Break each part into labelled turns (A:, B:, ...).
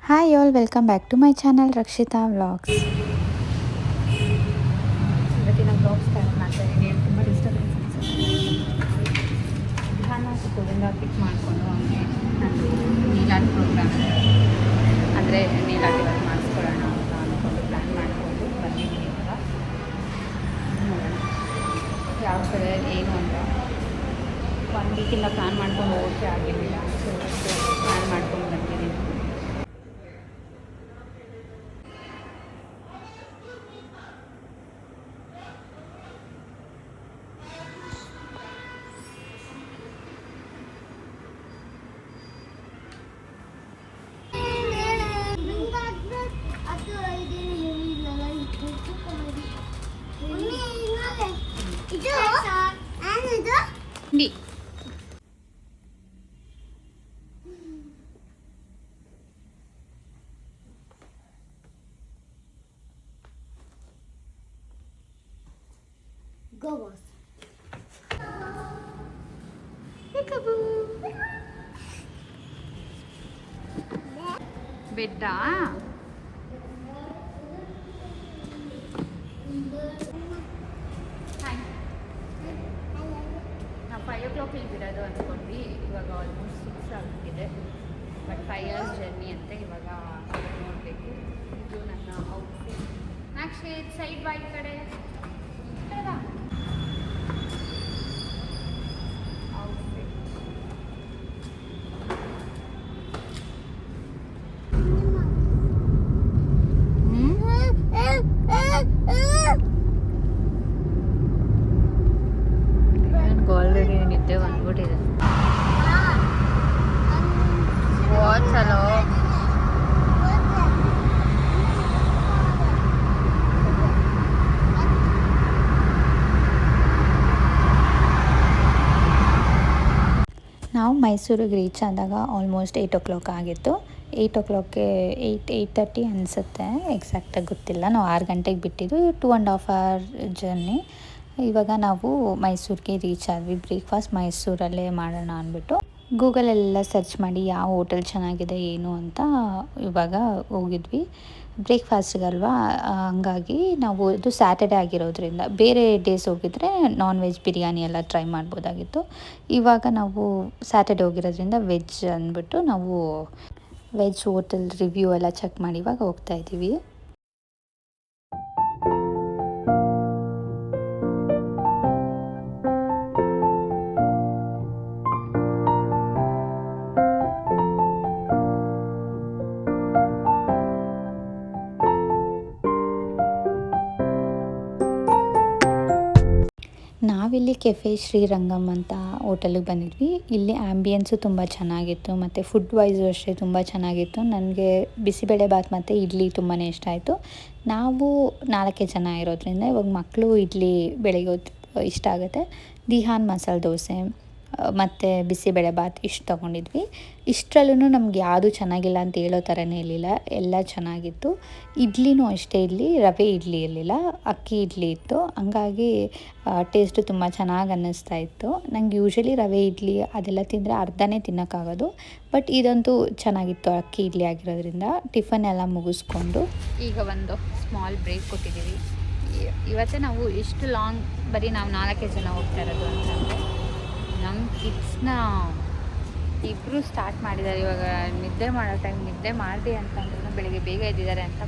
A: Hi all, welcome back to my channel Rakshita vlogs.
B: ಇವತ್ತಿನ blog start ಮಾಡ್ತಾ ಇದ್ದೀನಿ. ತುಂಬ ಡಿಸ್ಟರ್ಬೆನ್ಸ್ ಅನಿಸುತ್ತೆ. ನಾನು ಸ್ಕೂಲಿಂದ ಪಿಕ್ ಮಾಡಿಕೊಂಡು ಹಂಗೆ ನಾನು ನೀಲಾಟಿ ಪ್ರೋಗ್ರಾಮ್ ಅಂದರೆ ನೀಲಾಟಿ ವರ್ಕ್ ಮಾಡಿಸ್ಕೊಳ್ಳೋಣ ಅಂತ ಅಂದ್ಕೊಂಡು ಪ್ಲ್ಯಾನ್ ಮಾಡಿಕೊಂಡು ಬಂದಿದ್ದೀನಿ. ಇವಾಗ ನೋಡೋಣ ಯಾವ ಕಡೆ ಏನು ಅಂತ. 1 ವೀಕಿಂದ ಪ್ಲ್ಯಾನ್ ಮಾಡ್ಕೊಂಡು ಹೋಗೋಕ್ಕೆ ಆಗಿರಲಿಲ್ಲ. ಸೊ ಪ್ಲ್ಯಾನ್ ಮಾಡ್ಕೊಂಡು ಬಂದಿದ್ದೀನಿ.
C: Go boss.
B: ಬೆಡ್ಡಾ ನಾವು 5 o'clock ಇಲ್ಲಿ ಬಿಡೋದು ಅಂದ್ಕೊಂಡ್ವಿ. ಇವಾಗ ಆಲ್ಮೋಸ್ಟ್ 6 ಆಗ್ತಿದೆ. ಬಟ್ 5 hours ಜರ್ನಿ ಅಂತ ಇವಾಗ ನೋಡಬೇಕು. ಇದು ನನ್ನ ಔಟ್ಫಿಟ್. ನಾಕ್ಷಿತ್ ಸೈಡ್ ಬೈ ಕಡೆ ಔಟ್ಫಿಟ್. ಆಲ್ರೆಡಿ ನಿದ್ದೆ ಬಂದ್ಬಿಟ್ಟಿದೆ. ವಾಚಲೋ
A: ನಾವು ಮೈಸೂರಿಗೆ ರೀಚ್ ಆದಾಗ ಆಲ್ಮೋಸ್ಟ್ 8 o'clock ಆಗಿತ್ತು. 8 o'clockಗೆ 8:30 ಅನಿಸುತ್ತೆ, ಎಕ್ಸಾಕ್ಟಾಗಿ ಗೊತ್ತಿಲ್ಲ. ನಾವು 6 ಗಂಟೆಗೆ ಬಿಟ್ಟಿದ್ದು. 2.5 hour ಜರ್ನಿ. ಇವಾಗ ನಾವು ಮೈಸೂರಿಗೆ ರೀಚ್ ಆದ್ವಿ. ಬ್ರೇಕ್ಫಾಸ್ಟ್ ಮೈಸೂರಲ್ಲೇ ಮಾಡೋಣ ಅಂದ್ಬಿಟ್ಟು ಗೂಗಲೆಲ್ಲ ಸರ್ಚ್ ಮಾಡಿ ಯಾವ ಹೋಟೆಲ್ ಚೆನ್ನಾಗಿದೆ ಏನು ಅಂತ ಇವಾಗ ಹೋಗಿದ್ವಿ ಬ್ರೇಕ್ಫಾಸ್ಟ್ಗಲ್ವಾ. ಹಂಗಾಗಿ ನಾವು ಇದು ಸ್ಯಾಟರ್ಡೇ ಆಗಿರೋದ್ರಿಂದ ಬೇರೆ ಡೇಸ್ ಹೋಗಿದ್ರೆ ನಾನ್ ವೆಜ್ ಬಿರಿಯಾನಿ ಎಲ್ಲ ಟ್ರೈ ಮಾಡ್ಬೋದಾಗಿತ್ತು. ಇವಾಗ ನಾವು ಸ್ಯಾಟರ್ಡೇ ಹೋಗಿರೋದ್ರಿಂದ ವೆಜ್ ಅಂದ್ಬಿಟ್ಟು ನಾವು ವೆಜ್ ಹೋಟೆಲ್ ರಿವ್ಯೂ ಎಲ್ಲ ಚೆಕ್ ಮಾಡಿ ಇವಾಗ ಹೋಗ್ತಾ ಇದ್ದೀವಿ. ನಾವಿಲ್ಲಿ ಕೆಫೆ ಶ್ರೀರಂಗಮ್ ಅಂತ ಹೋಟೆಲಿಗೆ ಬಂದಿದ್ವಿ. ಇಲ್ಲಿ ಆ್ಯಂಬಿಯನ್ಸು ತುಂಬ ಚೆನ್ನಾಗಿತ್ತು ಮತ್ತು ಫುಡ್ ವೈಸು ಅಷ್ಟೇ ತುಂಬ ಚೆನ್ನಾಗಿತ್ತು. ನನಗೆ ಬಿಸಿಬೇಳೆ ಬಾತ್ ಮತ್ತು ಇಡ್ಲಿ ತುಂಬಾ ಇಷ್ಟ ಆಯಿತು. ನಾವು 4 ಜನ ಇರೋದ್ರಿಂದ ಇವಾಗ ಮಕ್ಕಳು ಇಡ್ಲಿ ಬೆಳಿಗ್ಗೆ ಹೊತ್ತು ಇಷ್ಟ ಆಗುತ್ತೆ. ದಿಹಾನ್ ಮಸಾಲೆ ದೋಸೆ ಮತ್ತು ಬಿಸಿಬೇಳೆ ಬಾತ್ ಇಷ್ಟು ತೊಗೊಂಡಿದ್ವಿ. ಇಷ್ಟರಲ್ಲೂ ನಮ್ಗೆ ಯಾವುದು ಚೆನ್ನಾಗಿಲ್ಲ ಅಂತ ಹೇಳೋ ಥರನೇ ಇರಲಿಲ್ಲ, ಎಲ್ಲ ಚೆನ್ನಾಗಿತ್ತು. ಇಡ್ಲಿನೂ ಅಷ್ಟೇ, ಇಲ್ಲಿ ರವೆ ಇಡ್ಲಿ ಇರಲಿಲ್ಲ, ಅಕ್ಕಿ ಇಡ್ಲಿ ಇತ್ತು. ಹಂಗಾಗಿ ಟೇಸ್ಟು ತುಂಬ ಚೆನ್ನಾಗಿ ಅನ್ನಿಸ್ತಾ ಇತ್ತು. ನಂಗೆ ಯೂಶ್ವಲಿ ರವೆ ಇಡ್ಲಿ ಅದೆಲ್ಲ ತಿಂದರೆ ಅರ್ಧನೇ ತಿನ್ನೋಕ್ಕಾಗೋದು. ಬಟ್ ಇದಂತೂ ಚೆನ್ನಾಗಿತ್ತು ಅಕ್ಕಿ ಇಡ್ಲಿ ಆಗಿರೋದ್ರಿಂದ. ಟಿಫನ್ ಎಲ್ಲ ಮುಗಿಸ್ಕೊಂಡು
B: ಈಗ ಒಂದು ಸ್ಮಾಲ್ ಬ್ರೇಕ್ ಕೊಟ್ಟಿದ್ದೀವಿ. ಇವತ್ತೇ ನಾವು ಇಷ್ಟು ಲಾಂಗ್ ಬರೀ ನಾವು 4 ಜನ ಹೋಗ್ತಾ ಇರೋದು ಅಂತಂದರೆ ನಮ್ಮ ಕಿಡ್ಸ್ನ ಇಬ್ಬರು ಸ್ಟಾರ್ಟ್ ಮಾಡಿದ್ದಾರೆ. ಇವಾಗ ನಿದ್ದೆ ಮಾಡೋ ಟೈಮ್ ನಿದ್ದೆ ಮಾಡಿದೆ ಅಂತಂದ್ರೂ ಬೆಳಿಗ್ಗೆ ಬೇಗ ಎದ್ದಿದ್ದಾರೆ ಅಂತ.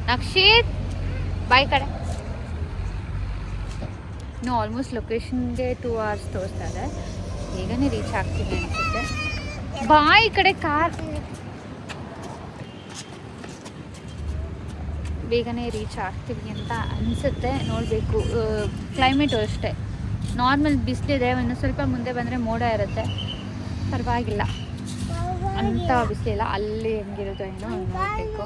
B: ನಕ್ಷಿತ್ ಬಾಯ್ ಕಡೆ. ಇನ್ನು ಆಲ್ಮೋಸ್ಟ್ ಲೊಕೇಶನ್ಗೆ 2 hours ತೋರಿಸ್ತಾ ಇದೆ. ಬೇಗನೆ ರೀಚ್ ಆಗ್ತೀನಿ ಅನಿಸುತ್ತೆ. ಬಾಯ್ ಕಡೆ ಕಾರ್. ಬೇಗನೆ ರೀಚ್ ಆಗ್ತೀವಿ ಅಂತ ಅನಿಸುತ್ತೆ, ನೋಡಬೇಕು. ಕ್ಲೈಮೇಟು ಅಷ್ಟೇ ನಾರ್ಮಲ್ ಬಿಸಿಲಿದೆ. ಇನ್ನು ಸ್ವಲ್ಪ ಮುಂದೆ ಬಂದರೆ ಮೋಡ ಇರುತ್ತೆ, ಪರವಾಗಿಲ್ಲ, ಅಂಥ ಬಿಸಿಲಿಲ್ಲ. ಅಲ್ಲಿ ಹೆಂಗಿರುತ್ತೋ ಏನೋ ನೋಡಬೇಕು.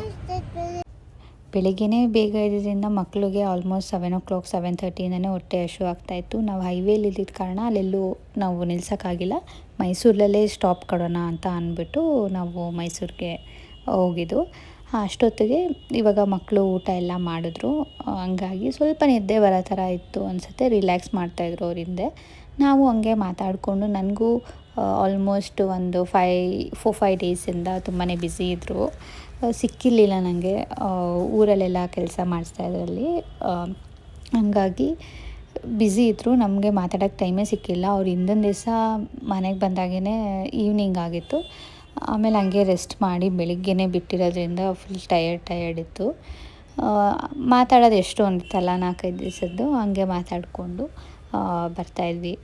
A: ಬೆಳಗ್ಗೆನೇ ಬೇಗ ಇದ್ದಿದ್ದರಿಂದ ಮಕ್ಕಳಿಗೆ ಆಲ್ಮೋಸ್ಟ್ 7 o'clock 7:30 ಹೊಟ್ಟೆ ಹಶು ಆಗ್ತಾಯಿತ್ತು. ನಾವು ಹೈವೇಲಿ ಇದ್ದಿದ್ದ ಕಾರಣ ಅಲ್ಲೆಲ್ಲೂ ನಾವು ನಿಲ್ಸೋಕ್ಕಾಗಿಲ್ಲ. ಮೈಸೂರಲ್ಲೇ ಸ್ಟಾಪ್ ಕೊಡೋಣ ಅಂತ ಅಂದ್ಬಿಟ್ಟು ನಾವು ಮೈಸೂರಿಗೆ ಹೋಗಿದ್ದು. ಅಷ್ಟೊತ್ತಿಗೆ ಇವಾಗ ಮಕ್ಕಳು ಊಟ ಎಲ್ಲ ಮಾಡಿದ್ರು. ಹಂಗಾಗಿ ಸ್ವಲ್ಪ ನಿದ್ದೆ ಬರೋ ಥರ ಇತ್ತು ಅನಿಸುತ್ತೆ. ರಿಲ್ಯಾಕ್ಸ್ ಮಾಡ್ತಾಯಿದ್ರು ಅವ್ರ ಹಿಂದೆ. ನಾವು ಹಂಗೆ ಮಾತಾಡಿಕೊಂಡು ನನಗೂ ಆಲ್ಮೋಸ್ಟ್ ಒಂದು 4-5 ಡೇಸಿಂದ ತುಂಬಾ ಬ್ಯುಸಿ ಇದ್ದರು. ಸಿಕ್ಕಿರಲಿಲ್ಲ ನನಗೆ, ಊರಲ್ಲೆಲ್ಲ ಕೆಲಸ ಮಾಡಿಸ್ತಾಯಿದ್ರಲ್ಲಿ. ಹಂಗಾಗಿ ಬ್ಯುಸಿ ಇದ್ದರು, ನಮಗೆ ಮಾತಾಡೋಕ್ಕೆ ಟೈಮೇ ಸಿಕ್ಕಿಲ್ಲ. ಅವ್ರು ಹಿಂದಿನ ದಿವಸ ಮನೆಗೆ ಬಂದಾಗೇ ಈವ್ನಿಂಗ್ ಆಗಿತ್ತು. ಆಮೇಲೆ ಹಂಗೆ ರೆಸ್ಟ್ ಮಾಡಿ ಬೆಳಿಗ್ಗೆನೇ ಬಿಟ್ಟಿರೋದ್ರಿಂದ ಫುಲ್ ಟಯರ್ಡ್ ಇತ್ತು. ಮಾತಾಡೋದು ಎಷ್ಟು ಒಂದಿತ್ತಲ್ಲ 4-5 ದಿವಸದ್ದು, ಹಂಗೆ ಮಾತಾಡಿಕೊಂಡು ಬರ್ತಾಯಿದ್ವಿ.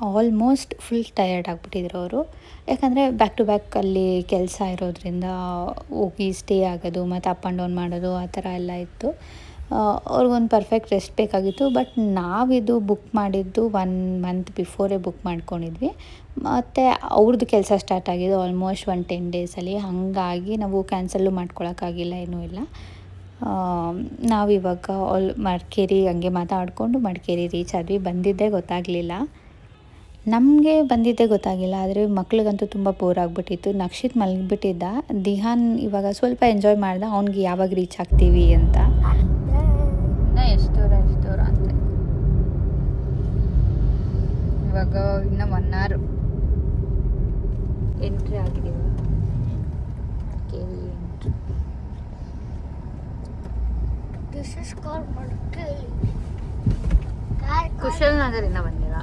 A: ಆಲ್ಮೋಸ್ಟ್ ಫುಲ್ ಟಯರ್ಡ್ ಆಗಿಬಿಟ್ಟಿದ್ರು ಅವರು. ಯಾಕಂದರೆ ಬ್ಯಾಕ್ ಟು ಬ್ಯಾಕ್ ಅಲ್ಲಿ ಕೆಲಸ ಇರೋದ್ರಿಂದ ಹೋಗಿ ಸ್ಟೇ ಆಗೋದು ಮತ್ತು ಅಪ್ ಆ್ಯಂಡ್ ಡೌನ್ ಮಾಡೋದು ಆ ಥರ ಎಲ್ಲ ಇತ್ತು. ಅವ್ರಿಗೊಂದು ಪರ್ಫೆಕ್ಟ್ ರೆಸ್ಟ್ ಬೇಕಾಗಿತ್ತು. ಬಟ್ ನಾವಿದು ಬುಕ್ ಮಾಡಿದ್ದು 1 ಮಂತ್ ಬಿಫೋರೇ ಬುಕ್ ಮಾಡ್ಕೊಂಡಿದ್ವಿ. ಮತ್ತು ಅವ್ರದ್ದು ಕೆಲಸ ಸ್ಟಾರ್ಟ್ ಆಗಿದ್ದು ಆಲ್ಮೋಸ್ಟ್ 10 ಡೇಸಲ್ಲಿ. ಹಾಗಾಗಿ ನಾವು ಕ್ಯಾನ್ಸಲ್ಲು ಮಾಡ್ಕೊಳಕ್ಕಾಗಿಲ್ಲ, ಏನೂ ಇಲ್ಲ. ನಾವಿವಾಗ ಮಡಿಕೇರಿ ಹಂಗೆ ಮಾತಾಡಿಕೊಂಡು ಮಡಿಕೇರಿ ರೀಚ್ ಆದ್ವಿ. ಬಂದಿದ್ದೇ ಗೊತ್ತಾಗಲಿಲ್ಲ, ನಮಗೆ ಬಂದಿದ್ದೇ ಗೊತ್ತಾಗಿಲ್ಲ. ಆದರೆ ಮಕ್ಳಿಗಂತೂ ತುಂಬ ಬೋರ್ ಆಗಿಬಿಟ್ಟಿತ್ತು. ನಕ್ಷಿತ್ ಮಲಗಿಬಿಟ್ಟಿದ್ದ. ದಿಹಾನ್ ಇವಾಗ ಸ್ವಲ್ಪ ಎಂಜಾಯ್ ಮಾಡ್ದ, ಅವ್ನಿಗೆ ಯಾವಾಗ ರೀಚ್ ಆಗ್ತೀವಿ ಅಂತ. ಎಷ್ಟು ದೂರ ಅಂತ ಇವಾಗ ಇನ್ನೂ 1 hour ಎಂಟ್ರಿ ಆಗಿದ್ದೀವಿ.
C: This is called Madkeli.
A: Kushal Nagar ಇನ್ನೂ ಬಂದಿಲ್ಲ.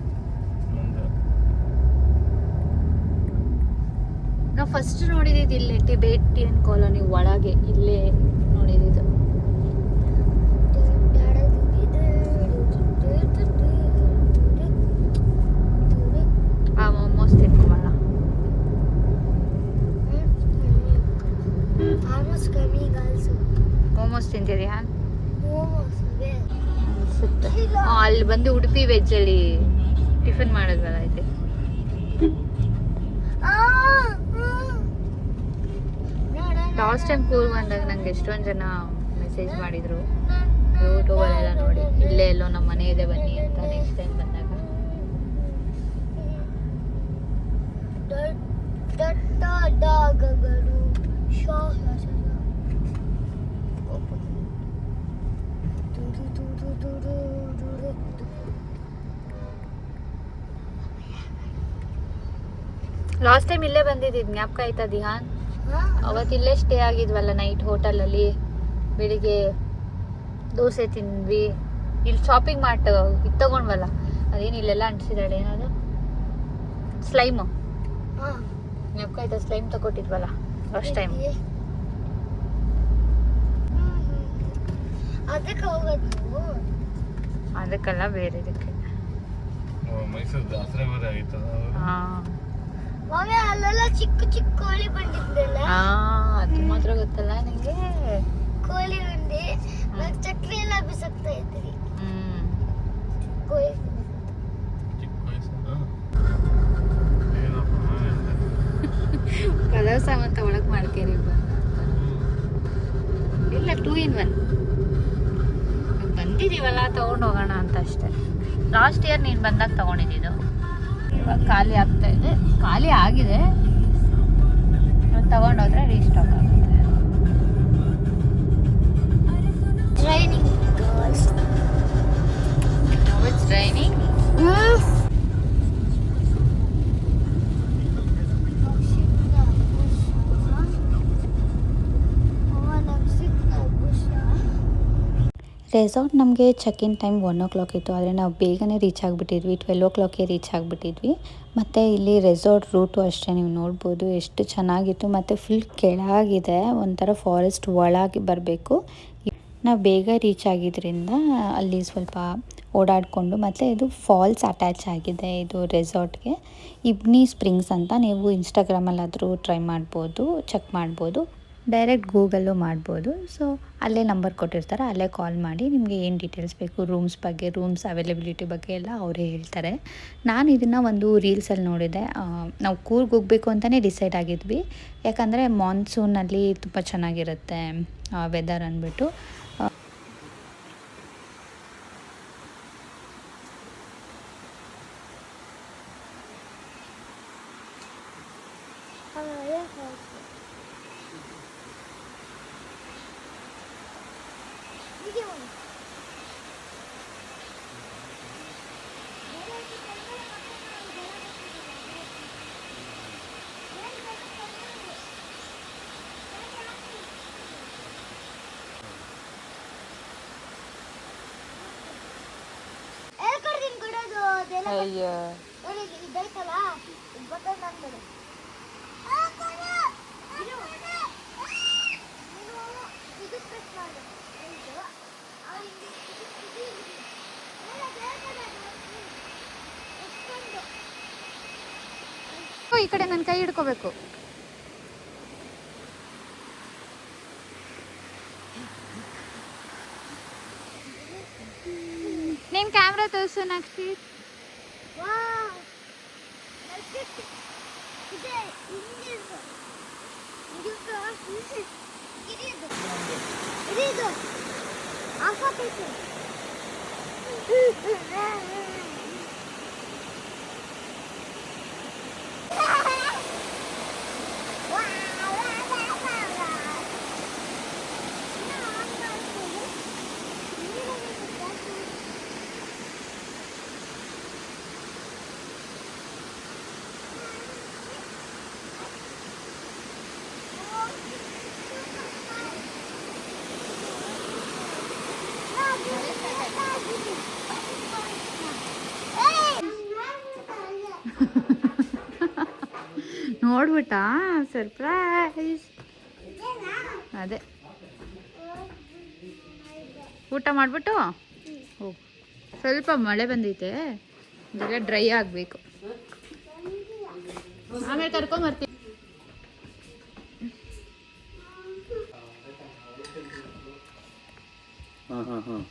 A: ನಾವು ಫಸ್ಟ್ ನೋಡಿದ್ದು ಇಲ್ಲೇ ಟಿಬೇಟಿಯನ್ ಕಾಲೋನಿ ಒಳಗೆ, ಇಲ್ಲೇ ನೋಡಿದ್ದು. ಮೋಮೋಸ್ ತಿನ್ಕೊಂಬಲ್ಲ. ಮೋಮೋಸ್ ತಿಂತಿದ್ಯಾ? ಅನ್ಸುತ್ತೆ. ಅಲ್ಲಿ ಬಂದು ಉಡುಪಿ ವೆಜ್ಜಲ್ಲಿ ಟಿಫಿನ್ ಮಾಡೋದ್ವಲ್ಲ ಇದೆ. ಲಾಸ್ಟ್ ಟೈಮ್ ಕೂರ್ ಬಂದಾಗ ನಂಗೆ ಎಷ್ಟೊಂದು ಜನ ಮೆಸೇಜ್ ಮಾಡಿದರು ಯೂಟ್ಯೂಬಲ್ಲೆಲ್ಲ ನೋಡಿ, ಇಲ್ಲೇ ಎಲ್ಲೋ ನಮ್ಮ ಮನೆ ಇದೆ ಬನ್ನಿ ಅಂತ. ನೆಕ್ಸ್ಟ್ ಟೈಮ್ ಬಂದಾಗ ಲಾಸ್ಟ್ ಟೈಮ್ ಇಲ್ಲೇ ಬಂದಿದ್ದು ಜ್ಞಾಪಕ ಆಯ್ತಾ ದಿಹಾನ್? ಅವತ್ತಿಲ್ಲೇ ಸ್ಟೇ ಆಗಿದ್ವಲ್ಲ ನೈಟ್ ಹೋಟೆಲಲ್ಲಿ. ಬೆಳಿಗ್ಗೆ ದೋಸೆ ತಿಂದ್ವಿ. ಇಲ್ಲಿ ಶಾಪಿಂಗ್ ಮಾರ್ಟ್ ಇದು ತಗೊಂಡ್ವಲ್ಲ, ಅದೇನು ಇಲ್ಲೆಲ್ಲ ಅಂಟಿಸಿದಾಳೆ, ಏನದು ಸ್ಲೈಮು. ಜ್ಞಾಪಕ ಆಯ್ತಾ? ಸ್ಲೈಮ್ ತಗೊಟ್ಟಿದ್ವಲ್ಲ ಲಾಸ್ಟ್ ಟೈಮ್. ಅದಕ್ಕೆಲ್ಲ ಬೇರೆ ಇದಕ್ಕೆ.
D: ಮೈಸೂರು ದಸರಾ ಬೇರೆ ಆಗಿತ್ತಲ್ಲ.
C: ಅಲ್ಲೆಲ್ಲ ಚಿಕ್ಕ ಚಿಕ್ಕ ಕೋಳಿ ಬಂದಿದ್ದಲ್ಲ,
A: ಅದು ಮಾತ್ರ ಗೊತ್ತಲ್ಲ ನಿಂಗೆ.
C: ಕೋಳಿ ಬಂದು ಚಕ್ರಿ ಎಲ್ಲ ಬಿಸಾಕ್ತಾ ಇದ್ರಿ. ಕೋಳಿ
A: ಕಲರ್ ಸಾಮಾನು ತಗೊಳಕ್ ಮಾಡ್ಕೇರಿ ಇಲ್ಲ 2 in 1 ಬಂದಿದ್ದೀವಲ್ಲ ತಗೊಂಡು ಹೋಗೋಣ ಅಂತ ಅಷ್ಟೇ. ಲಾಸ್ಟ್ ಇಯರ್ ನೀನು ಬಂದಾಗ ತಗೊಂಡಿದ್ದು. ಇವಾಗ ಖಾಲಿ ಆಗ್ತಾ ಇದೆ, ಖಾಲಿ ಆಗಿದೆ. ತಗೊಂಡೋದ್ರೆ ರೀಸ್ಟಾಕ್ ಆಗುತ್ತೆ.
C: Training girls.
A: It's raining. Resort ನಮಗೆ ಚೆಕ್ ಇನ್ ಟೈಮ್ 1 o'clock ಇತ್ತು, ಆದರೆ ನಾವು ಬೇಗನೆ ರೀಚ್ ಆಗಿಬಿಟ್ಟಿದ್ವಿ. 12 o'clockಗೆ ರೀಚ್ ಆಗಿಬಿಟ್ಟಿದ್ವಿ. ಮತ್ತು ಇಲ್ಲಿ ರೆಸಾರ್ಟ್ ರೂಟು ಅಷ್ಟೇ ನೀವು ನೋಡ್ಬೋದು ಎಷ್ಟು ಚೆನ್ನಾಗಿತ್ತು. ಮತ್ತು ಫುಲ್ ಕೆಳಗಿದೆ, ಒಂಥರ ಫಾರೆಸ್ಟ್ ಒಳಗೆ ಬರಬೇಕು. ನಾವು ಬೇಗ ರೀಚ್ ಆಗಿದ್ದರಿಂದ ಅಲ್ಲಿ ಸ್ವಲ್ಪ ಓಡಾಡಿಕೊಂಡು, ಮತ್ತು ಇದು ಫಾಲ್ಸ್ ಅಟ್ಯಾಚ್ ಆಗಿದೆ ಇದು ರೆಸಾರ್ಟ್ಗೆ. ಇಬ್ನಿ ಸ್ಪ್ರಿಂಗ್ಸ್ ಅಂತ, ನೀವು ಇನ್ಸ್ಟಾಗ್ರಾಮಲ್ಲಾದರೂ ಟ್ರೈ ಮಾಡ್ಬೋದು, ಚೆಕ್ ಮಾಡ್ಬೋದು. ಡೈರೆಕ್ಟ್ ಗೂಗಲ್ಲು ಮಾಡ್ಬೋದು. ಸೊ ಅಲ್ಲೇ ನಂಬರ್ ಕೊಟ್ಟಿರ್ತಾರೆ, ಅಲ್ಲೇ ಕಾಲ್ ಮಾಡಿ ನಿಮಗೆ ಏನು ಡೀಟೇಲ್ಸ್ ಬೇಕು, ರೂಮ್ಸ್ ಬಗ್ಗೆ, ರೂಮ್ಸ್ ಅವೈಲಬಿಲಿಟಿ ಬಗ್ಗೆ ಎಲ್ಲ ಅವರೇ ಹೇಳ್ತಾರೆ. ನಾನು ಇದನ್ನು ಒಂದು ರೀಲ್ಸಲ್ಲಿ ನೋಡಿದೆ. ನಾವು ಕೂರ್ಗ್ ಹೋಗಬೇಕು ಅಂತಲೇ ಡಿಸೈಡ್ ಆಗಿದ್ವಿ. ಯಾಕಂದರೆ ಮಾನ್ಸೂನಲ್ಲಿ ತುಂಬ ಚೆನ್ನಾಗಿರುತ್ತೆ ವೆದರ್ ಅಂದ್ಬಿಟ್ಟು.
C: ಅದೆಲ್ಲ
B: ಅಯ್ಯೋ
C: ನೋಡಿ ಇದೈತಲ್ಲ ಇದು ಬಟನ್ ಮಾಡ್ಬಿಡು ಇದು ಪ್ರೆಸ್ ಮಾಡು ಇದು
B: ಈ ಕಡೆ ನನ್ನ ಕೈ ಹಿಡ್ಕೋಬೇಕು. ನಿನ್ ಕ್ಯಾಮ್ರಾ ತೋರಿಸು ನಕ್ಷಿ.
C: ವಾವ್ ಇದೆ ಇಂಜಿನ್ ಇದು ಆಫ್ ಆಗ್ತೈತೆ.
B: ನೋಡ್ಬಿಟ್ಟಾ ಸರ್ಪ್ರೈಸ್. ಅದೇ ಊಟ ಮಾಡಿಬಿಟ್ಟು ಹೋಗು. ಸ್ವಲ್ಪ ಮಳೆ ಬಂದೈತೆ, ಇದೆಲ್ಲ ಡ್ರೈ ಆಗಬೇಕು, ಆಮೇಲೆ ಕರ್ಕೊಂಬರ್ತೀನಿ.
D: ಹಾಂ ಹಾಂ ಹಾಂ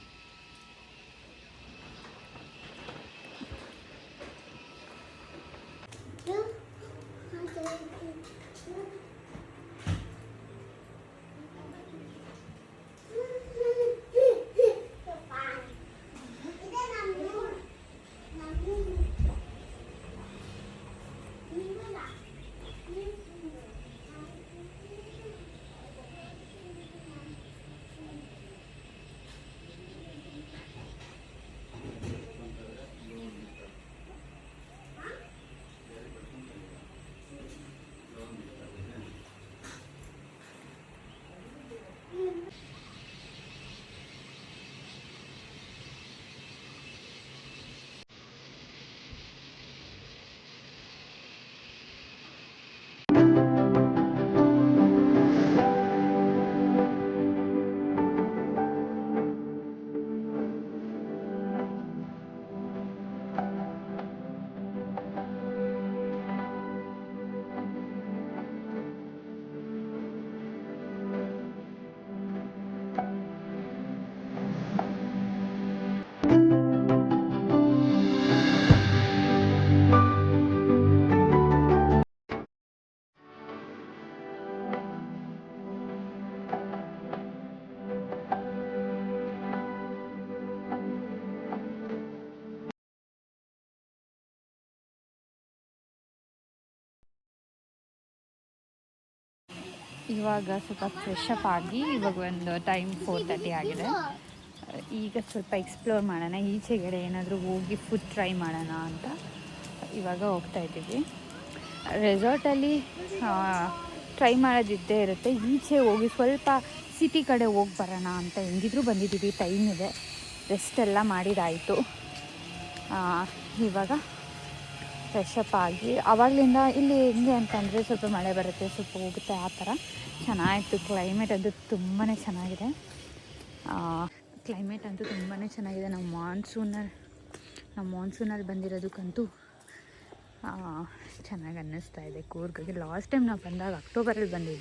B: ಇವಾಗ ಸ್ವಲ್ಪ ಫ್ರೆಶ್ ಅಪ್ ಆಗಿ ಇವಾಗ ಒಂದು ಟೈಮ್ 4:30 ಆಗಿದೆ. ಈಗ ಸ್ವಲ್ಪ ಎಕ್ಸ್ಪ್ಲೋರ್ ಮಾಡೋಣ, ಈಚೆಗಡೆ ಏನಾದರೂ ಹೋಗಿ ಫುಡ್ ಟ್ರೈ ಮಾಡೋಣ ಅಂತ ಇವಾಗ ಹೋಗ್ತಾ ಇದ್ದೀವಿ. ರೆಸಾರ್ಟಲ್ಲಿ ಟ್ರೈ ಮಾಡೋದಿದ್ದೇ ಇರುತ್ತೆ, ಈಚೆ ಹೋಗಿ ಸ್ವಲ್ಪ ಸಿಟಿ ಕಡೆ ಹೋಗಿ ಬರೋಣ ಅಂತ ಹೆಂಗಿದ್ರೂ ಬಂದಿದ್ದೀವಿ, ಟೈಮ್ ಇದೆ, ರೆಸ್ಟ್ ಎಲ್ಲ ಮಾಡಿದಾಯಿತು. ಇವಾಗ ಫ್ರೆಶ್ ಅಪ್ ಆಗಿ ಆವಾಗಲಿಂದ ಇಲ್ಲಿ ಹೆಂಗೆ ಅಂತಂದರೆ ಸ್ವಲ್ಪ ಮಳೆ ಬರುತ್ತೆ, ಸ್ವಲ್ಪ ಹೋಗುತ್ತೆ, ಆ ಥರ ಚೆನ್ನಾಗಿತ್ತು. ಕ್ಲೈಮೇಟ್ ಅಂತೂ ತುಂಬಾ ಚೆನ್ನಾಗಿದೆ. ಕ್ಲೈಮೇಟ್ ಅಂತೂ ತುಂಬಾ ಚೆನ್ನಾಗಿದೆ. ನಾವು ಮಾನ್ಸೂನಲ್ಲಿ ಬಂದಿರೋದಕ್ಕಂತೂ ಚೆನ್ನಾಗಿ ಅನ್ನಿಸ್ತಾ ಇದೆ ಕೂರ್ಗಿಗೆ. ಲಾಸ್ಟ್ ಟೈಮ್ ನಾವು ಬಂದಾಗ ಅಕ್ಟೋಬರಲ್ಲಿ ಬಂದಿದ್ದು.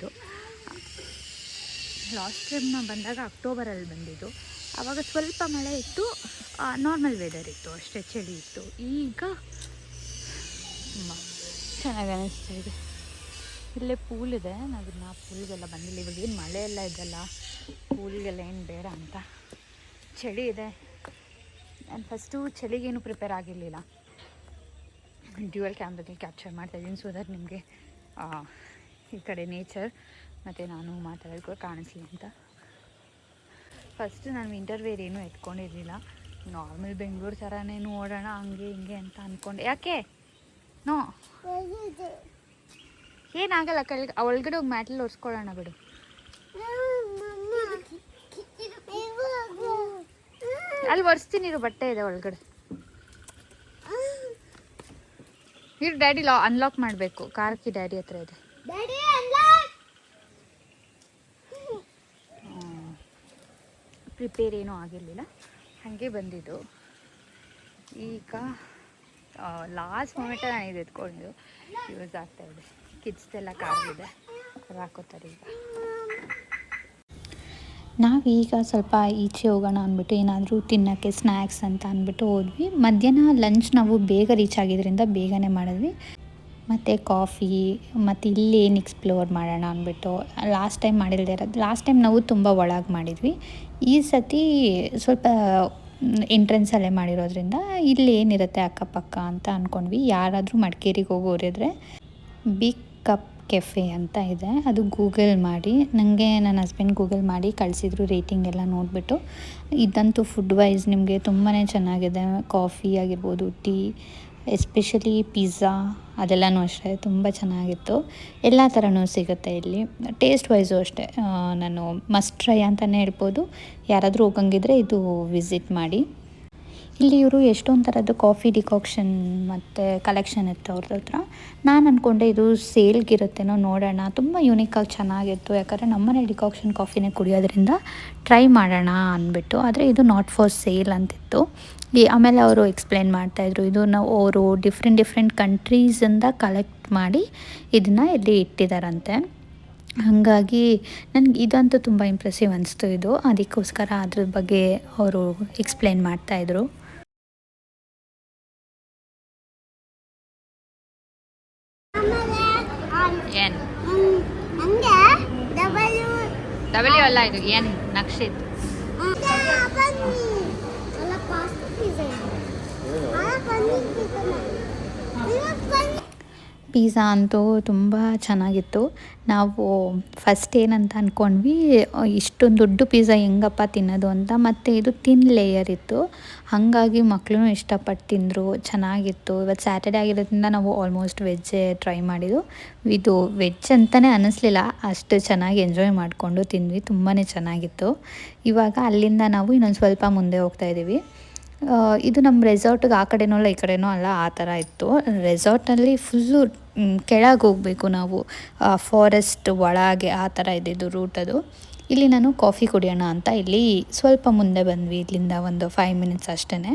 B: ಆವಾಗ ಸ್ವಲ್ಪ ಮಳೆ ಇತ್ತು, ನಾರ್ಮಲ್ ವೆದರ್ ಇತ್ತು, ಅಷ್ಟೇ ಚಳಿ ಇತ್ತು. ಈಗ ತುಂಬ ಚೆನ್ನಾಗಿ ಅನ್ನಿಸ್ತಾ ಇದೆ. ಇಲ್ಲೇ ಪೂಲ್ ಇದೆ, ನಾವಿನ್ನು ಪೂಲ್ಗೆಲ್ಲ ಬಂದಿಲ್ಲ. ಇವಾಗ ಏನು ಮಳೆ ಎಲ್ಲ ಇದೆಲ್ಲ, ಪೂಲ್ಗೆಲ್ಲ ಏನು ಬೇಡ ಅಂತ. ಚಳಿ ಇದೆ. ನಾನು ಫಸ್ಟು ಚಳಿಗೇನು ಪ್ರಿಪೇರ್ ಆಗಿರಲಿಲ್ಲ, ಡ್ಯುಯಲ್ ಕ್ಯಾಮ್ರಾದಲ್ಲಿ ಕ್ಯಾಪ್ಚರ್ ಮಾಡ್ತಾಯಿದ್ದೀನಿ, ಸೊ ದಟ್ ನಿಮಗೆ ಈ ಕಡೆ ನೇಚರ್ ಮತ್ತು ನಾನು ಮಾತಾಡೋದಕ್ಕೆ ಕಾಣಿಸ್ಲಿ ಅಂತ. ಫಸ್ಟು ನಾನು ವಿಂಟರ್ ವೇರ್ ಏನೂ ಎತ್ಕೊಂಡಿರಲಿಲ್ಲ, ನಾರ್ಮಲ್ ಬೆಂಗಳೂರು ಥರನೇ ನೋಡೋಣ ಹಂಗೆ ಹಿಂಗೆ ಅಂತ ಅಂದ್ಕೊಂಡೆ. ಯಾಕೆ ನೋ ಏನಾಗಲ್ಲ, ಒಳಗಡೆ ಹೋಗಿ ಮ್ಯಾಟಲ್ಲಿ ಒರೆಸ್ಕೊಳ್ಳೋಣ ಬಿಡು. ಅಲ್ಲಿ ಒರೆಸ್ತೀನಿ, ಬಟ್ಟೆ ಇದೆ ಒಳಗಡೆ. ಇವ್ರು ಡ್ಯಾಡಿ ಅನ್ಲಾಕ್ ಮಾಡಬೇಕು. ಕಾರ್ಕಿ ಡ್ಯಾಡಿ ಹತ್ರ ಇದೆ.
C: Daddy unlock.
B: ಪ್ರಿಪೇರ್ ಏನೂ ಆಗಿರಲಿಲ್ಲ, ಹಾಗೆ ಬಂದಿದ್ದು. ಈಗ ಲಾಸ್ಟ್ ಮೂಮೆಂಟಲ್ಲಿ ನಾನು ಇದು ಎತ್ಕೊಂಡಿದ್ದು ಯೂಸ್ ಆಗ್ತಾಯಿದೆ. ಕಿಡ್ಸ್ದೆಲ್ಲ ಕಾರ್ಗಿದೆ, ಅದು ಹಾಕೋತಾರೆ ಈಗ.
A: ನಾವೀಗ ಸ್ವಲ್ಪ ಈಚೆ ಹೋಗೋಣ ಅಂದ್ಬಿಟ್ಟು ಏನಾದರೂ ತಿನ್ನೋಕ್ಕೆ ಸ್ನ್ಯಾಕ್ಸ್ ಅಂತ ಅಂದ್ಬಿಟ್ಟು ಹೋದ್ವಿ. ಮಧ್ಯಾಹ್ನ ಲಂಚ್ ನಾವು ಬೇಗ ರೀಚ್ ಆಗಿದ್ದರಿಂದ ಬೇಗನೆ ಮಾಡಿದ್ವಿ. ಮತ್ತು ಕಾಫಿ ಮತ್ತು ಇಲ್ಲಿ ಏನು ಎಕ್ಸ್ಪ್ಲೋರ್ ಮಾಡೋಣ ಅಂದ್ಬಿಟ್ಟು ಲಾಸ್ಟ್ ಟೈಮ್ ಮಾಡಿಲ್ಲದೆ ಇರೋದು. ಲಾಸ್ಟ್ ಟೈಮ್ ನಾವು ತುಂಬ ಒಳಗೆ ಮಾಡಿದ್ವಿ, ಈ ಸತಿ ಸ್ವಲ್ಪ ಎಂಟ್ರೆನ್ಸಲ್ಲೇ ಮಾಡಿರೋದ್ರಿಂದ ಇಲ್ಲಿ ಏನಿರುತ್ತೆ ಅಕ್ಕಪಕ್ಕ ಅಂತ ಅಂದ್ಕೊಂಡ್ವಿ. ಯಾರಾದರೂ ಮಡಿಕೇರಿಗೆ ಹೋಗೋರಿದ್ರೆ ಬಿಗ್ ಕಪ್ ಕೆಫೆ ಅಂತ ಇದೆ, ಅದು ಗೂಗಲ್ ಮಾಡಿ, ನನಗೆ ನನ್ನ ಹಸ್ಬೆಂಡ್ ಗೂಗಲ್ ಮಾಡಿ ಕಳಿಸಿದ್ರು ರೇಟಿಂಗ್ ಎಲ್ಲ ನೋಡಿಬಿಟ್ಟು. ಇದಂತೂ ಫುಡ್ ವೈಸ್ ನಿಮಗೆ ತುಂಬಾ ಚೆನ್ನಾಗಿದೆ. ಕಾಫಿ ಆಗಿರ್ಬೋದು, ಟೀ, ಎಸ್ಪೆಷಲಿ ಪಿಜ್ಜಾ ಅದೆಲ್ಲನೂ ಅಷ್ಟೇ ತುಂಬ ಚೆನ್ನಾಗಿತ್ತು. ಎಲ್ಲ ಥರನೂ ಸಿಗುತ್ತೆ ಇಲ್ಲಿ. ಟೇಸ್ಟ್ ವೈಸು ಅಷ್ಟೇ ನಾನು ಮಸ್ಟ್ ಟ್ರೈ ಅಂತಲೇ ಹೇಳ್ಬೋದು. ಯಾರಾದರೂ ಹೋಗಂಗಿದ್ರೆ ಇದು ವಿಸಿಟ್ ಮಾಡಿ. ಇಲ್ಲಿ ಇವರು ಎಷ್ಟೊಂದು ಥರದ್ದು ಕಾಫಿ ಡಿಕಾಕ್ಷನ್ ಮತ್ತು ಕಲೆಕ್ಷನ್ ಇತ್ತು ಅವ್ರ ಹತ್ರ. ನಾನು ಅಂದ್ಕೊಂಡೆ ಇದು ಸೇಲ್ಗಿರುತ್ತೇನೋ ನೋಡೋಣ, ತುಂಬ ಯೂನಿಕಾಗಿ ಚೆನ್ನಾಗಿತ್ತು. ಯಾಕಂದರೆ ನಮ್ಮನೆ ಡಿಕಾಕ್ಷನ್ ಕಾಫಿನೇ ಕುಡಿಯೋದ್ರಿಂದ ಟ್ರೈ ಮಾಡೋಣ ಅಂದ್ಬಿಟ್ಟು. ಆದರೆ ಇದು ನಾಟ್ ಫಾರ್ ಸೇಲ್ ಅಂತಿತ್ತು. ಆಮೇಲೆ ಅವರು ಎಕ್ಸ್ಪ್ಲೇನ್ ಮಾಡ್ತಾಯಿದ್ರು, ಇದು ನಾವು ಅವರು ಡಿಫ್ರೆಂಟ್ ಕಂಟ್ರೀಸಿಂದ ಕಲೆಕ್ಟ್ ಮಾಡಿ ಇದನ್ನು ಇಲ್ಲಿ ಇಟ್ಟಿದ್ದಾರಂತೆ. ಹಾಗಾಗಿ ನನಗೆ ಇದಂತೂ ತುಂಬ ಇಂಪ್ರೆಸಿವ್ ಅನಿಸ್ತು ಇದು. ಅದಕ್ಕೋಸ್ಕರ ಅದ್ರ ಬಗ್ಗೆ ಅವರು ಎಕ್ಸ್ಪ್ಲೇನ್ ಮಾಡ್ತಾಯಿದ್ರು.
B: ಏನು
C: ಹಂಗೆ ಡಬಲ್ಯೂ
B: ಡಬಲ್ಯೂ ಅಲ್ಲ, ಇದು ಏನು ನಕ್ಷಿತ್.
C: ಬನ್ನಿ ಅಲ್ಲ ಪಾಸ್ತಾ ಪಿಜ್ಜಾ ಬನ್ನಿ ಬನ್ನಿ.
A: ಪಿಜ್ಜಾ ಅಂತೂ ತುಂಬ ಚೆನ್ನಾಗಿತ್ತು. ನಾವು ಫಸ್ಟ್ ಏನಂತ ಅಂದ್ಕೊಂಡ್ವಿ, ಇಷ್ಟೊಂದು ದೊಡ್ಡ ಪಿಜ್ಜಾ ಹೆಂಗಪ್ಪ ತಿನ್ನೋದು ಅಂತ. ಮತ್ತು ಇದು ತಿನ್ ಲೇಯರ್ ಇತ್ತು, ಹಾಗಾಗಿ ಮಕ್ಕಳು ಇಷ್ಟಪಟ್ಟು ತಿಂದರು, ಚೆನ್ನಾಗಿತ್ತು. ಇವತ್ತು ಸ್ಯಾಟರ್ಡೇ ಆಗಿರೋದ್ರಿಂದ ನಾವು ಆಲ್ಮೋಸ್ಟ್ ವೆಜ್ಜೇ ಟ್ರೈ ಮಾಡಿದ್ದು. ಇದು ವೆಜ್ ಅಂತಲೇ ಅನ್ನಿಸ್ಲಿಲ್ಲ, ಅಷ್ಟು ಚೆನ್ನಾಗಿ ಎಂಜಾಯ್ ಮಾಡಿಕೊಂಡು ತಿಂದ್ವಿ, ತುಂಬಾ ಚೆನ್ನಾಗಿತ್ತು. ಇವಾಗ ಅಲ್ಲಿಂದ ನಾವು ಇನ್ನೊಂದು ಸ್ವಲ್ಪ ಮುಂದೆ ಹೋಗ್ತಾಯಿದ್ದೀವಿ. ಇದು ನಮ್ಮ ರೆಸಾರ್ಟಿಗೆ ಆ ಕಡೆನೂ ಅಲ್ಲ ಈ ಕಡೆನೂ ಅಲ್ಲ, ಆ ಥರ ಇತ್ತು. ರೆಸಾರ್ಟಲ್ಲಿ ಫುಲ್ಲು ಕೆಳಗೆ ಹೋಗಬೇಕು ನಾವು, ಫಾರೆಸ್ಟ್ ಒಳಗೆ ಆ ಥರ ಇದ್ದಿದ್ದು ರೂಟ್ ಅದು. ಇಲ್ಲಿ ನಾನು ಕಾಫಿ ಕುಡಿಯೋಣ ಅಂತ ಇಲ್ಲಿ ಸ್ವಲ್ಪ ಮುಂದೆ ಬಂದ್ವಿ, ಇಲ್ಲಿಂದ ಒಂದು 5 ಮಿನಿಟ್ಸ್ ಅಷ್ಟೇ.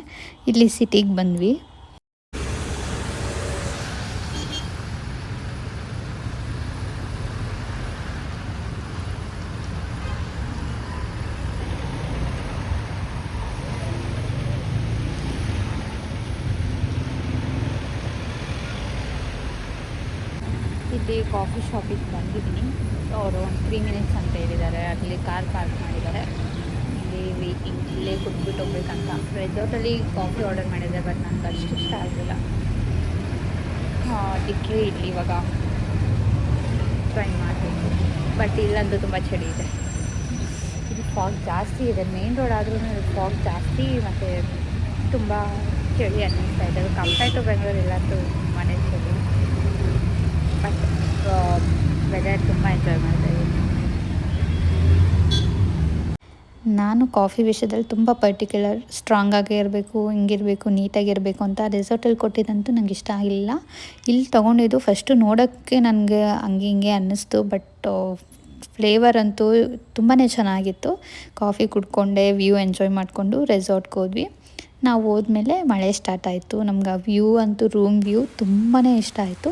A: ಇಲ್ಲಿ ಸಿಟಿಗೆ ಬಂದ್ವಿ.
B: ಇಲ್ಲಿ ಕಾಫಿ ಶಾಪಿಗೆ ಬಂದಿದ್ದೀನಿ. ಅವರು ಒಂದು 3 ಮಿನಿಟ್ಸ್ ಅಂತ ಹೇಳಿದ್ದಾರೆ. ಅಲ್ಲಿ ಕಾರ್ ಪಾರ್ಕ್ ಮಾಡಿದ್ದಾರೆ. ಇಲ್ಲಿ ವೇಟಿಂಗ್, ಇಲ್ಲೇ ಕುಟ್ಬಿಟ್ಟು ಹೋಗ್ಬೇಕಂತ. ರೆಸಾರ್ಟಲ್ಲಿ ಕಾಫಿ ಆರ್ಡರ್ ಮಾಡಿದ್ದೆ, ಬಟ್ ನನಗೆ ಅಷ್ಟು ಇಷ್ಟ ಆಗಲಿಲ್ಲ. ಡಿಗ್ರಿ ಇಲ್ಲಿ ಇವಾಗ ಟ್ರೈ ಮಾಡಬೇಕು. ಬಟ್ ಇಲ್ಲಂತೂ ತುಂಬ ಚಳಿ ಇದೆ. ಇಲ್ಲಿ ಫಾಗ್ ಜಾಸ್ತಿ ಇದೆ. ಮೇನ್ ರೋಡ್ ಆದ್ರೂ ಫಾಗ್ ಜಾಸ್ತಿ ಮತ್ತು ತುಂಬ ಚಳಿ ಅನ್ನಿಸ್ತಾ ಇದೆ. ಅದು ಕಂಪೇರ್ ಟು ಬೆಂಗಳೂರು ಇಲ್ಲಂತೂ ತುಂಬಾ ಚಳಿ. ಬಟ್ ವೆದರ್ ತುಂಬ ಎಂಜಾಯ್ ಮಾಡ್ತಾಯಿದ್ದೀನಿ.
A: ನಾನು ಕಾಫಿ ವಿಷಯದಲ್ಲಿ ತುಂಬ ಪರ್ಟಿಕ್ಯುಲರ್, ಸ್ಟ್ರಾಂಗಾಗೇ ಇರಬೇಕು, ಹಿಂಗಿರಬೇಕು, ನೀಟಾಗಿರಬೇಕು ಅಂತ. ರೆಸಾರ್ಟಲ್ಲಿ ಕೊಟ್ಟಿದ್ದಂತೂ ನನಗೆ ಇಷ್ಟ ಆಗಿಲ್ಲ. ಇಲ್ಲಿ ತೊಗೊಂಡಿದ್ದು ಫಸ್ಟು ನೋಡೋಕ್ಕೆ ನನಗೆ ಹಂಗೆ ಹಿಂಗೆ ಅನ್ನಿಸ್ತು, ಬಟ್ ಫ್ಲೇವರ್ ಅಂತೂ ತುಂಬಾ ಚೆನ್ನಾಗಿತ್ತು. ಕಾಫಿ ಕುಡ್ಕೊಂಡೆ, ವ್ಯೂ ಎಂಜಾಯ್ ಮಾಡಿಕೊಂಡು ರೆಸಾರ್ಟ್ಗೆ ಹೋದ್ವಿ. ನಾವು ಹೋದ್ಮೇಲೆ ಮಳೆ ಸ್ಟಾರ್ಟ್ ಆಯಿತು. ನಮ್ಗೆ ಆ ವ್ಯೂ ಅಂತೂ, ರೂಮ್ ವ್ಯೂ ತುಂಬಾ ಇಷ್ಟ ಆಯಿತು.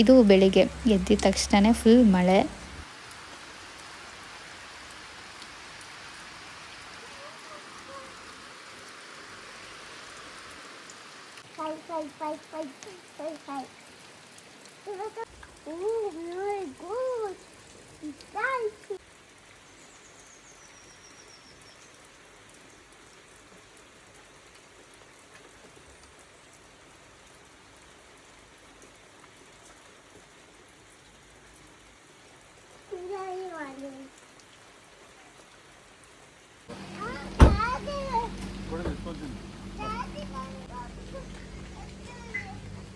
A: ಇದು ಬೆಳಿಗ್ಗೆ ಎದ್ದಿದ ತಕ್ಷಣ ಫುಲ್ ಮಳೆ.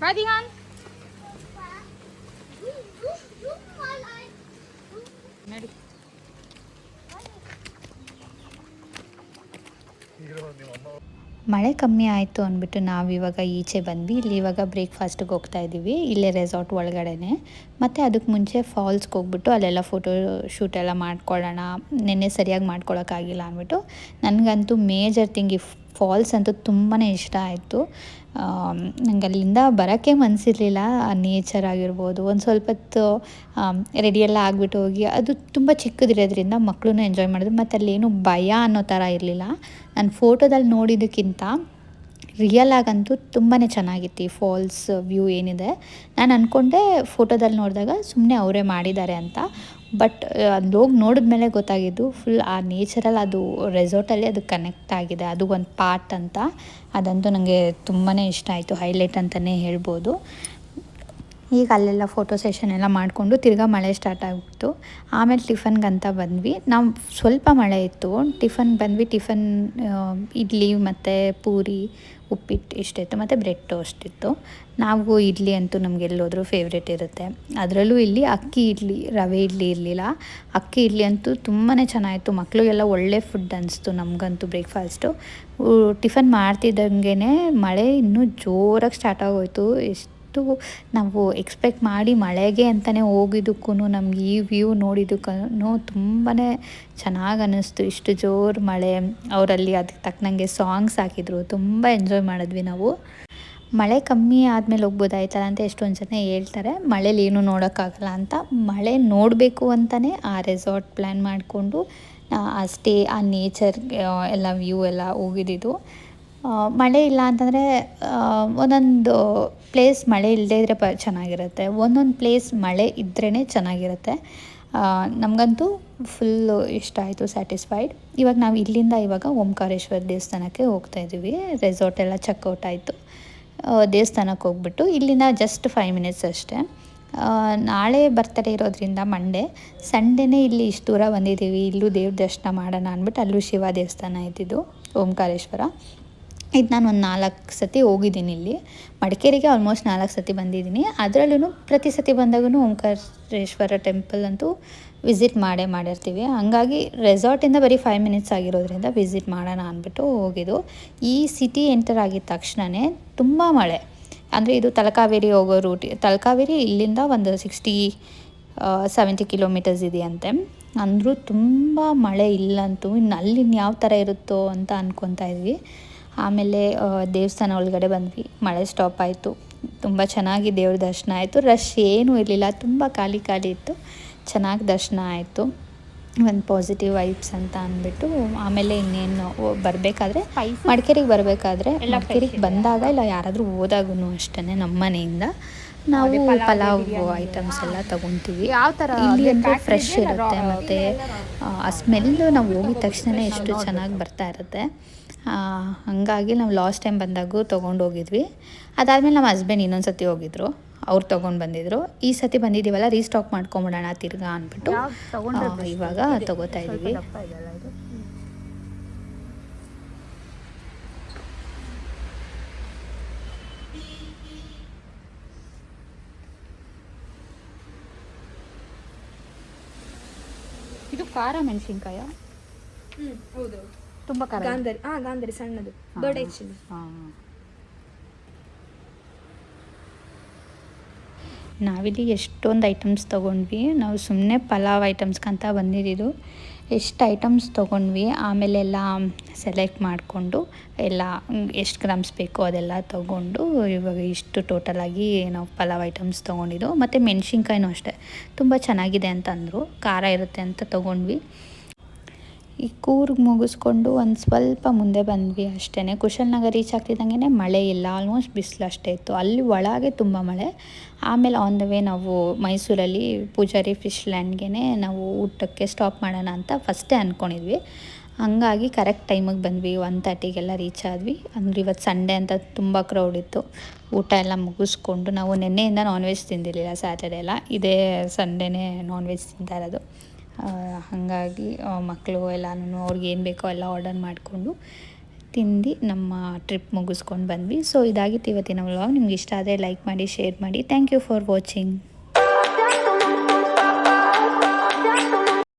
B: Radihan. ನಡಿ.
A: ಮಳೆ ಕಮ್ಮಿ ಆಯಿತು ಅಂದ್ಬಿಟ್ಟು ನಾವು ಇವಾಗ ಈಚೆ ಬಂದ್ವಿ. ಇಲ್ಲಿ ಇವಾಗ ಬ್ರೇಕ್ಫಾಸ್ಟಿಗೆ ಹೋಗ್ತಾ ಇದ್ದೀವಿ, ಇಲ್ಲೇ ರೆಸಾರ್ಟ್ ಒಳಗಡೆನೆ. ಮತ್ತು ಅದಕ್ಕೆ ಮುಂಚೆ ಫಾಲ್ಸ್ಗೆ ಹೋಗ್ಬಿಟ್ಟು ಅಲ್ಲೆಲ್ಲ ಫೋಟೋ ಶೂಟ್ ಎಲ್ಲ ಮಾಡ್ಕೊಳ್ಳೋಣ, ನೆನ್ನೆ ಸರಿಯಾಗಿ ಮಾಡ್ಕೊಳಕ್ಕಾಗಿಲ್ಲ ಅಂದ್ಬಿಟ್ಟು. ನನಗಂತೂ ಮೇಜರ್ ಥಿಂಗ್ ಈ ಫಾಲ್ಸ್ ಅಂತೂ ತುಂಬಾ ಇಷ್ಟ ಆಯಿತು. ನಂಗೆ ಅಲ್ಲಿಂದ ಬರೋಕ್ಕೆ ಮನಸ್ಸಿರಲಿಲ್ಲ. ಆ ನೇಚರ್ ಆಗಿರ್ಬೋದು, ಒಂದು ಸ್ವಲ್ಪ ಹೊತ್ತು ರೆಡಿಯೆಲ್ಲ ಆಗಿಬಿಟ್ಟು ಹೋಗಿ, ಅದು ತುಂಬ ಚಿಕ್ಕದಿರೋದ್ರಿಂದ ಮಕ್ಕಳು ಎಂಜಾಯ್ ಮಾಡಿದ್ರು. ಮತ್ತು ಅಲ್ಲೇನು ಭಯ ಅನ್ನೋ ಥರ ಇರಲಿಲ್ಲ. ನಾನು ಫೋಟೋದಲ್ಲಿ ನೋಡಿದ್ದಕ್ಕಿಂತ ರಿಯಲ್ ಆಗಂತೂ ತುಂಬಾ ಚೆನ್ನಾಗಿತ್ತು ಈ ಫಾಲ್ಸ್ ವ್ಯೂ ಏನಿದೆ. ನಾನು ಅಂದ್ಕೊಂಡೆ ಫೋಟೋದಲ್ಲಿ ನೋಡಿದಾಗ ಸುಮ್ಮನೆ ಅವರೇ ಮಾಡಿದ್ದಾರೆ ಅಂತ. ಬಟ್ ಅಲ್ಲಿ ಹೋಗಿ ನೋಡಿದ್ಮೇಲೆ ಗೊತ್ತಾಗಿದ್ದು ಫುಲ್ ಆ ನೇಚರಲ್ಲಿ ಅದು ರೆಸಾರ್ಟಲ್ಲಿ ಅದು ಕನೆಕ್ಟ್ ಆಗಿದೆ, ಅದು ಒಂದು ಪಾರ್ಟ್ ಅಂತ. ಅದಂತೂ ನನಗೆ ತುಂಬಾ ಇಷ್ಟ ಆಯಿತು, ಹೈಲೈಟ್ ಅಂತಲೇ ಹೇಳ್ಬೋದು. ಈಗ ಅಲ್ಲೆಲ್ಲ ಫೋಟೋ ಸೆಷನ್ ಎಲ್ಲ ಮಾಡಿಕೊಂಡು ತಿರ್ಗಾ ಮಳೆ ಸ್ಟಾರ್ಟ್ ಆಗಿಬಿಟ್ಟು ಆಮೇಲೆ ಟಿಫನ್ಗಂತ ಬಂದ್ವಿ. ನಾವು ಸ್ವಲ್ಪ ಮಳೆ ಇತ್ತು, ಟಿಫನ್ ಬಂದ್ವಿ. ಟಿಫನ್ ಇಡ್ಲಿ ಮತ್ತು ಪೂರಿ, ಉಪ್ಪಿಟ್ಟು ಇಷ್ಟಿತ್ತು, ಮತ್ತು ಬ್ರೆಡ್ ಟೋಸ್ಟ್ ಇತ್ತು. ನಾವು ಇಡ್ಲಿ ಅಂತೂ ನಮಗೆಲ್ಲೋದ್ರೂ ಫೇವ್ರೇಟ್ ಇರುತ್ತೆ. ಅದರಲ್ಲೂ ಇಲ್ಲಿ ಅಕ್ಕಿ ಇಡ್ಲಿ, ರವೆ ಇಡ್ಲಿ ಇರಲಿಲ್ಲ, ಅಕ್ಕಿ ಇಡ್ಲಿ ಅಂತೂ ತುಂಬಾ ಚೆನ್ನಾಗಿತ್ತು. ಮಕ್ಕಳಿಗೆಲ್ಲ ಒಳ್ಳೆ ಫುಡ್ ಅನಿಸ್ತು. ನಮಗಂತೂ ಬ್ರೇಕ್ಫಾಸ್ಟು ಟಿಫನ್ ಮಾಡ್ತಿದ್ದಂಗೆ ಮಳೆ ಇನ್ನೂ ಜೋರಾಗಿ ಸ್ಟಾರ್ಟ್ ಆಗೋಯ್ತು. ನಾವು ಎಕ್ಸ್ಪೆಕ್ಟ್ ಮಾಡಿ ಮಳೆಗೆ ಅಂತಲೇ ಹೋಗಿದ್ದಕ್ಕೂ ನಮ್ಗೆ ಈ ವ್ಯೂ ನೋಡಿದ್ದಕ್ಕೂ ತುಂಬಾ ಚೆನ್ನಾಗಿ ಅನ್ನಿಸ್ತು. ಇಷ್ಟು ಜೋರು ಮಳೆ, ಅವರಲ್ಲಿ ಅದಕ್ಕೆ ತಕ್ಕನಂಗೆ ಸಾಂಗ್ಸ್ ಹಾಕಿದ್ರು, ತುಂಬ ಎಂಜಾಯ್ ಮಾಡಿದ್ವಿ ನಾವು. ಮಳೆ ಕಮ್ಮಿ ಆದಮೇಲೆ ಹೋಗ್ಬೋದಾಯ್ತಲ್ಲ ಅಂತ ಎಷ್ಟೊಂದು ಜನ ಹೇಳ್ತಾರೆ, ಮಳೇಲಿ ಏನೂ ನೋಡೋಕ್ಕಾಗಲ್ಲ ಅಂತ. ಮಳೆ ನೋಡಬೇಕು ಅಂತಲೇ ಆ ರೆಸಾರ್ಟ್ ಪ್ಲ್ಯಾನ್ ಮಾಡಿಕೊಂಡು ಅಷ್ಟೇ ಆ ನೇಚರ್ ಎಲ್ಲ ವ್ಯೂ ಎಲ್ಲ ಹೋಗಿದ್ದಿದ್ದು. ಮಳೆ ಇಲ್ಲ ಅಂತಂದರೆ ಒಂದೊಂದು ಪ್ಲೇಸ್ ಮಳೆ ಇಲ್ಲದೇ ಇದ್ದರೆ ಚೆನ್ನಾಗಿರುತ್ತೆ, ಒಂದೊಂದು ಪ್ಲೇಸ್ ಮಳೆ ಇದ್ರೇ ಚೆನ್ನಾಗಿರುತ್ತೆ. ನಮಗಂತೂ ಫುಲ್ಲು ಇಷ್ಟ ಆಯಿತು, ಸ್ಯಾಟಿಸ್ಫೈಡ್. ಇವಾಗ ನಾವು ಇಲ್ಲಿಂದ ಓಂಕಾರೇಶ್ವರ ದೇವಸ್ಥಾನಕ್ಕೆ ಹೋಗ್ತಾಯಿದ್ದೀವಿ. ರೆಸಾರ್ಟ್ ಎಲ್ಲ ಚೆಕ್ಔಟ್ ಆಯಿತು. ದೇವಸ್ಥಾನಕ್ಕೆ ಹೋಗ್ಬಿಟ್ಟು ಇಲ್ಲಿಂದ ಜಸ್ಟ್ 5 ಮಿನಿಟ್ಸ್ ಅಷ್ಟೇ. ನಾಳೆ ಬರ್ತಡೇ ಇರೋದ್ರಿಂದ ಮಂಡೇ, ಸಂಡೇನೇ ಇಲ್ಲಿ ಇಷ್ಟು ದೂರ ಬಂದಿದ್ದೀವಿ. ಇಲ್ಲೂ ದೇವ್ರ ದರ್ಶನ ಮಾಡೋಣ ಅಂದ್ಬಿಟ್ಟು ಅಲ್ಲೂ ಶಿವ ದೇವಸ್ಥಾನ ಇದ್ದಿದ್ದು, ಓಂಕಾರೇಶ್ವರ. ಇದು ನಾನು ಒಂದು 4 ಸತಿ ಹೋಗಿದ್ದೀನಿ. ಇಲ್ಲಿ ಮಡಿಕೇರಿಗೆ ಆಲ್ಮೋಸ್ಟ್ 4 ಸತಿ ಬಂದಿದ್ದೀನಿ. ಅದರಲ್ಲೂ ಪ್ರತಿ ಸತಿ ಬಂದಾಗೂ ಓಂಕಾರೇಶ್ವರ ಟೆಂಪಲ್ ಅಂತೂ ವಿಸಿಟ್ ಮಾಡಿರ್ತೀವಿ. ಹಂಗಾಗಿ ರೆಸಾರ್ಟಿಂದ ಬರೀ 5 ಮಿನಿಟ್ಸ್ ಆಗಿರೋದ್ರಿಂದ ವಿಸಿಟ್ ಮಾಡೋಣ ಅಂದ್ಬಿಟ್ಟು ಹೋಗಿದ್ದು. ಈ ಸಿಟಿ ಎಂಟರ್ ಆಗಿದ ತಕ್ಷಣವೇ ತುಂಬ ಮಳೆ. ಅಂದರೆ ಇದು ತಲಕಾವೇರಿ ಹೋಗೋ ರೂಟ್. ತಲಕಾವೇರಿ ಇಲ್ಲಿಂದ ಒಂದು 60-70 ಕಿಲೋಮೀಟರ್ಸ್ ಇದೆಯಂತೆ. ಅಂದರೂ ತುಂಬ ಮಳೆ ಇಲ್ಲಂತೂ. ಇನ್ನು ಅಲ್ಲಿ ಯಾವ ಥರ ಇರುತ್ತೋ ಅಂತ ಅಂದ್ಕೊತಾ ಇದ್ವಿ. ಆಮೇಲೆ ದೇವಸ್ಥಾನ ಒಳಗಡೆ ಬಂದ್ವಿ, ಮಳೆ ಸ್ಟಾಪ್ ಆಯಿತು. ತುಂಬ ಚೆನ್ನಾಗಿ ದೇವ್ರ ದರ್ಶನ ಆಯಿತು. ರಶ್ ಏನೂ ಇರಲಿಲ್ಲ, ತುಂಬ ಖಾಲಿ ಇತ್ತು. ಚೆನ್ನಾಗಿ ದರ್ಶನ ಆಯಿತು. ಒಂದು ಪಾಸಿಟಿವ್ ವೈಬ್ಸ್ ಅಂತ ಅಂದ್ಬಿಟ್ಟು ಆಮೇಲೆ ಇನ್ನೇನು ಬರಬೇಕಾದ್ರೆ ಮಡಿಕೇರಿಗೆ ಬರಬೇಕಾದ್ರೆ ಮಡಿಕೇರಿಗೆ ಬಂದಾಗ ಇಲ್ಲ ಯಾರಾದರೂ ಹೋದಾಗೂ ಅಷ್ಟೇ ನಮ್ಮ ಮನೆಯಿಂದ ನಾವು ಪಲಾವ್ ಐಟಮ್ಸ್ ಎಲ್ಲ ತೊಗೊತೀವಿ. ಇಲ್ಲಿ ಅಂದರೆ ಫ್ರೆಶ್ ಇರುತ್ತೆ ಮತ್ತು ಆ ಸ್ಮೆಲ್ಲು ನಾವು ಹೋಗಿದ ತಕ್ಷಣ ಎಷ್ಟು ಚೆನ್ನಾಗಿ ಬರ್ತಾ ಇರುತ್ತೆ. ಹಾಗಾಗಿ ನಾವು ಲಾಸ್ಟ್ ಟೈಮ್ ಬಂದಾಗೂ ತೊಗೊಂಡೋಗಿದ್ವಿ. ಅದಾದಮೇಲೆ ನಮ್ಮ ಹಸ್ಬೆಂಡ್ ಇನ್ನೊಂದು ಸತಿ ಹೋಗಿದ್ರು, ಅವ್ರು ತೊಗೊಂಡು ಬಂದಿದ್ರು. ಈ ಸತಿ ಬಂದಿದ್ದೀವಲ್ಲ ರೀಸ್ಟಾಕ್ ಮಾಡ್ಕೊಂಬಿಡೋಣ ತಿರ್ಗಾ ಅಂದ್ಬಿಟ್ಟು ಇವಾಗ ತೊಗೋತಾ ಇದ್ದೀವಿ.
B: ಇದು ಖಾರ ಮೆಣಸಿನ್ಕಾಯ
C: ಹೌದು,
B: ತುಂಬ ಖಾರ.
C: ಗಾಂಧಾರಿ ಸಣ್ಣದು, ದೊಡ್ಡ ಹೆಚ್ಚಿನ.
A: ನಾವಿಲ್ಲಿ ಎಷ್ಟೊಂದು ಐಟಮ್ಸ್ ತೊಗೊಂಡ್ವಿ. ನಾವು ಸುಮ್ಮನೆ ಪಲಾವ್ ಐಟಮ್ಸ್ಗಂತ ಬಂದಿದ್ದು. ಎಷ್ಟು ಐಟಮ್ಸ್ ತೊಗೊಂಡ್ವಿ. ಆಮೇಲೆಲ್ಲ ಸೆಲೆಕ್ಟ್ ಮಾಡಿಕೊಂಡು ಎಲ್ಲ ಎಷ್ಟು ಗ್ರಾಮ್ಸ್ ಬೇಕೋ ಅದೆಲ್ಲ ತೊಗೊಂಡು ಇವಾಗ ಇಷ್ಟು ಟೋಟಲಾಗಿ ನಾವು ಪಲಾವ್ ಐಟಮ್ಸ್ ತೊಗೊಂಡಿದ್ದು. ಮತ್ತು ಮೆಣಸಿನ್ಕಾಯಿನೂ ಅಷ್ಟೇ ತುಂಬ ಚೆನ್ನಾಗಿದೆ ಅಂತ ಅಂದರು, ಖಾರ ಇರುತ್ತೆ ಅಂತ ತೊಗೊಂಡ್ವಿ. ಈ ಕೂರ್ಗ್ ಮುಗಿಸ್ಕೊಂಡು ಒಂದು ಸ್ವಲ್ಪ ಮುಂದೆ ಬಂದ್ವಿ ಅಷ್ಟೇ. ಕುಶಾಲನಗರ ರೀಚ್ ಆಗ್ತಿದ್ದಂಗೆ ಮಳೆ ಇಲ್ಲ, ಆಲ್ಮೋಸ್ಟ್ ಬಿಸಿಲು ಅಷ್ಟೇ ಇತ್ತು. ಅಲ್ಲಿ ಒಳಗೆ ತುಂಬ ಮಳೆ. ಆಮೇಲೆ ಆನ್ ದ ವೇ ನಾವು ಮೈಸೂರಲ್ಲಿ ಪೂಜಾರಿ ಫಿಶ್ ಲ್ಯಾಂಡ್ಗೆ ನಾವು ಊಟಕ್ಕೆ ಸ್ಟಾಪ್ ಮಾಡೋಣ ಅಂತ ಫಸ್ಟೇ ಅಂದ್ಕೊಂಡಿದ್ವಿ. ಹಾಗಾಗಿ ಕರೆಕ್ಟ್ ಟೈಮಿಗೆ ಬಂದ್ವಿ, 1:30ಗೆಲ್ಲ ರೀಚ್ ಆದ್ವಿ. ಅಂದರೆ ಇವತ್ತು ಸಂಡೇ ಅಂತ ತುಂಬ ಕ್ರೌಡ್ ಇತ್ತು. ಊಟ ಎಲ್ಲ ಮುಗಿಸ್ಕೊಂಡು ನಾವು ನಿನ್ನೆಯಿಂದ ನಾನ್ ವೆಜ್ ತಿಂದಿರಲಿಲ್ಲ, ಸ್ಯಾಟರ್ಡೆ ಎಲ್ಲ, ಇದೇ ಸಂಡೇನೇ ನಾನ್ ವೆಜ್ ತಿಂತಾ ಇರೋದು. ಹಾಗಾಗಿ ಮಕ್ಕಳು ಎಲ್ಲನೂ ಅವ್ರಿಗೆ ಏನು ಬೇಕೋ ಎಲ್ಲ ಆರ್ಡರ್ ಮಾಡಿಕೊಂಡು ತಿಂದು ನಮ್ಮ ಟ್ರಿಪ್ ಮುಗಿಸ್ಕೊಂಡು ಬಂದ್ವಿ. ಸೊ ಇದಾಗಿತ್ತು ಇವತ್ತಿನ ವ್ಲಾಗ್. ನಿಮ್ಗೆ ಇಷ್ಟ ಆದರೆ ಲೈಕ್ ಮಾಡಿ, ಶೇರ್ ಮಾಡಿ. Thank you for watching.